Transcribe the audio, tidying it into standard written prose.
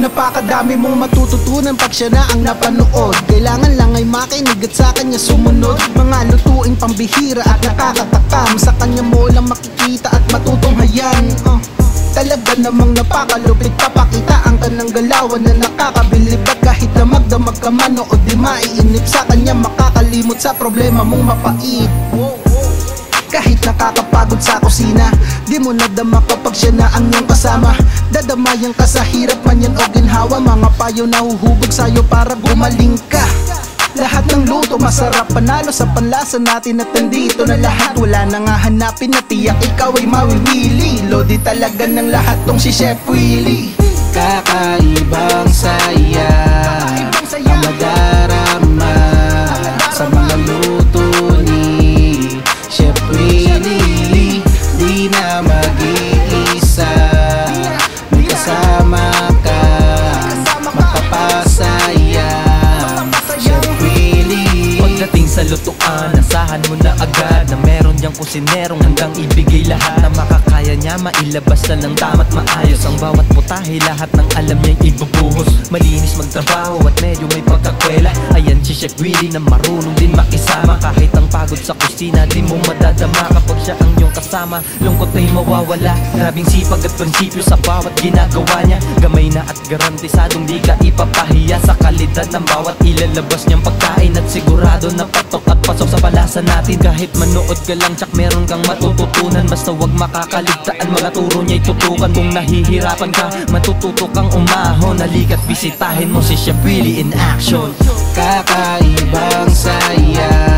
Napakadami mong matututunan pag siya na ang napanood. Kailangan lang ay makinig at sa kanya sumunod. Mga lutuing pambihira at nakakatakam, sa kanya mo lang makikita at matutunghayan. Talaga namang napakalupit, papakitaan ka ng galawan na nakakabilib. At kahit na magdamag ka man o di maiinip, sa kanya makakalimot sa problema mong mapait. Kahit nakakapagod sa kusina, di mo nadama kapag siya na ang iyong kasama. Dadamayan ka sa hirap man yan o ginhawa, mga payo na huhubog sa'yo para gumaling ka. Lahat ng luto masarap, panalo sa panlasa natin at nandito na lahat. Wala nang hahanapin na tiyak ikaw ay mawiwili. Lodi talaga ng lahat tong si Chef Willie. Kakaibang saya ang madarama sa mga luto ni Chef Willie. Di na mag-iisa, may kasama ka, makapasaya. Chef Willie. Pagdating sa lutuan, asahan mo na agad na meron diyang kusinerong handang ibigay lahat na makakaya niya, mailabas na ng tama't maayos ang bawat putahe, lahat ng alam niya'y ibubuhos. Malinis magtrabaho at medyo may pagkakwela. Ayan si Chef Willie na marunong din makisama. Kahit ang pagod sa kusina, di mo madadama kapag siya ang iyong kasama. Lungkot ay mawawala, grabing sipag at prinsipyo sa bawat ginagawa niya. Gamay na at garantisadong di ka ipapahiya sa kalidad ng bawat ilalabas niyang pagkain. At sigurado na patok at pasok sa palasa natin. Kahit manood ka lang, tsak meron kang matututunan. Basta wag makakaligtaan, mga turo niya'y tutukan. Kung nahihirapan ka, matututo kang umahon. Halika't bisitahin mo si Chef Willie in action. Kakaibang saya